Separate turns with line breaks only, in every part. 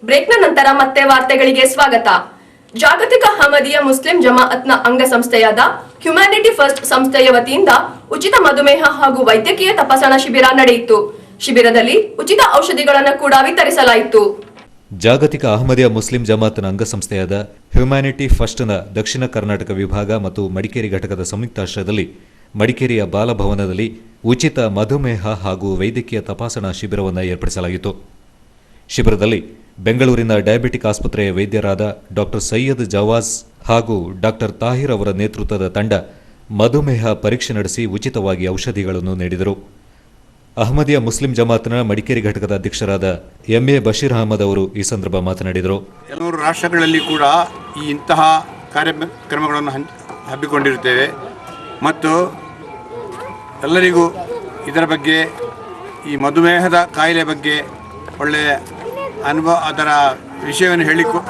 ಬ್ರೇಕ್ನ ನಂತರ ಮತ್ತೆ ವಾರ್ತೆಗಳಿಗೆ ಸ್ವಾಗತ. ಜಾಗತಿಕ ಅಹಮದಿಯಾ ಮುಸ್ಲಿಂ ಜಮಾಅತ್ನ ಅಂಗಸಂಸ್ಥೆಯಾದ ಹ್ಯುಮ್ಯಾನಿಟಿ ಫಸ್ಟ್ ಸಂಸ್ಥೆಯ ವತಿಯಿಂದ ಉಚಿತ ಮಧುಮೇಹ ಹಾಗೂ ವೈದ್ಯಕೀಯ ತಪಾಸಣಾ ಶಿಬಿರ ನಡೆಯಿತು. ಶಿಬಿರದಲ್ಲಿ ಉಚಿತ ಔಷಧಿಗಳನ್ನು ಕೂಡ ವಿತರಿಸಲಾಯಿತು.
ಜಾಗತಿಕ ಅಹಮದಿಯಾ ಮುಸ್ಲಿಂ ಜಮಾಅತ್ನ ಅಂಗಸಂಸ್ಥೆಯಾದ ಹ್ಯುಮ್ಯಾನಿಟಿ ಫಸ್ಟ್ನ ದಕ್ಷಿಣ ಕರ್ನಾಟಕ ವಿಭಾಗ ಮತ್ತು ಮಡಿಕೇರಿ ಘಟಕದ ಸಂಯುಕ್ತಾಶ್ರಯದಲ್ಲಿ ಮಡಿಕೇರಿಯ ಬಾಲಭವನದಲ್ಲಿ ಉಚಿತ ಮಧುಮೇಹ ಹಾಗೂ ವೈದ್ಯಕೀಯ ತಪಾಸಣಾ ಶಿಬಿರವನ್ನು ಏರ್ಪಡಿಸಲಾಗಿತ್ತು. ಶಿಬಿರದಲ್ಲಿ ಬೆಂಗಳೂರಿನ ಡಯಾಬಿಟಿಕ್ ಆಸ್ಪತ್ರೆಯ ವೈದ್ಯರಾದ ಡಾಕ್ಟರ್ ಸೈಯದ್ ಜವಾಜ್ ಹಾಗೂ ಡಾಕ್ಟರ್ ತಾಹಿರ್ ಅವರ ನೇತೃತ್ವದ ತಂಡ ಮಧುಮೇಹ ಪರೀಕ್ಷೆ ನಡೆಸಿ ಉಚಿತವಾಗಿ ಔಷಧಿಗಳನ್ನು ನೀಡಿದರು. ಅಹಮದಿಯಾ ಮುಸ್ಲಿಂ ಜಮಾತ್ನ ಮಡಿಕೇರಿ ಘಟಕದ ಅಧ್ಯಕ್ಷರಾದ ಎಂಎ ಬಶೀರ್ ಅಹಮದ್ ಅವರು ಈ ಸಂದರ್ಭ ಮಾತನಾಡಿದರು.
ಕೆಲವು ರಾಷ್ಟ್ರಗಳಲ್ಲಿ ಕೂಡ ಇಂತಹ ಕಾರ್ಯಕ್ರಮಗಳನ್ನು ಹಮ್ಮಿಕೊಂಡಿರುತ್ತೇವೆ ಮತ್ತು ಎಲ್ಲರಿಗೂ ಇದರ ಬಗ್ಗೆ ಈ ಮಧುಮೇಹದ ಕಾಯಿಲೆ ಬಗ್ಗೆ ಒಳ್ಳೆಯ ಅನುಭವ ಅದರ ವಿಷಯವನ್ನು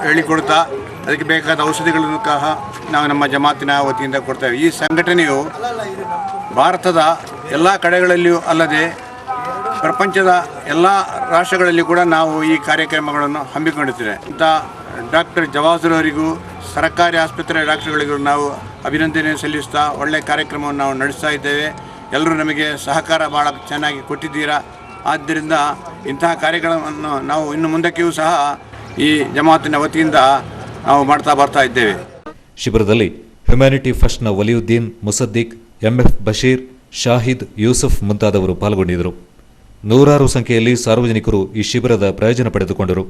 ಹೇಳಿಕೊಡ್ತಾ ಅದಕ್ಕೆ ಬೇಕಾದ ಔಷಧಿಗಳನ್ನು ನಾವು ನಮ್ಮ ಜಮಾತಿನ ವತಿಯಿಂದ ಕೊಡ್ತೇವೆ. ಈ ಸಂಘಟನೆಯು ಭಾರತದ ಎಲ್ಲ ಕಡೆಗಳಲ್ಲಿಯೂ ಅಲ್ಲದೆ ಪ್ರಪಂಚದ ಎಲ್ಲ ರಾಷ್ಟ್ರಗಳಲ್ಲಿ ಕೂಡ ನಾವು ಈ ಕಾರ್ಯಕ್ರಮಗಳನ್ನು ಹಮ್ಮಿಕೊಂಡಿದ್ದೇವೆ. ಇಂಥ ಡಾಕ್ಟರ್ ಜವಾಜ್ರವರಿಗೂ ಸರ್ಕಾರಿ ಆಸ್ಪತ್ರೆ ಡಾಕ್ಟರ್ಗಳಿಗೂ ನಾವು ಅಭಿನಂದನೆ ಸಲ್ಲಿಸ್ತಾ ಒಳ್ಳೆಯ ಕಾರ್ಯಕ್ರಮವನ್ನು ನಾವು ನಡೆಸ್ತಾ ಇದ್ದೇವೆ. ಎಲ್ಲರೂ ನಮಗೆ ಸಹಕಾರ ಭಾಳ ಚೆನ್ನಾಗಿ ಕೊಟ್ಟಿದ್ದೀರಾ. ಆದ್ದರಿಂದ ಇಂತಹ ಕಾರ್ಯಕ್ರಮವನ್ನು ನಾವು ಇನ್ನು ಮುಂದಕ್ಕೆಯೂ ಸಹ ಈ ಜಮಾತಿನ ವತಿಯಿಂದ ನಾವು ಮಾಡ್ತಾ ಬರ್ತಾ ಇದ್ದೇವೆ.
ಶಿಬಿರದಲ್ಲಿ ಹ್ಯುಮ್ಯಾನಿಟಿ ಫಸ್ಟ್ನ ವಲಿಯುದ್ದೀನ್, ಮುಸದ್ದಿಕ್, ಎಂಎಫ್ ಬಶೀರ್, ಶಾಹಿದ್, ಯೂಸುಫ್ ಮುಂತಾದವರು ಪಾಲ್ಗೊಂಡಿದ್ದರು. ನೂರಾರು ಸಂಖ್ಯೆಯಲ್ಲಿ ಸಾರ್ವಜನಿಕರು ಈ ಶಿಬಿರದ ಪ್ರಯೋಜನ ಪಡೆದುಕೊಂಡರು.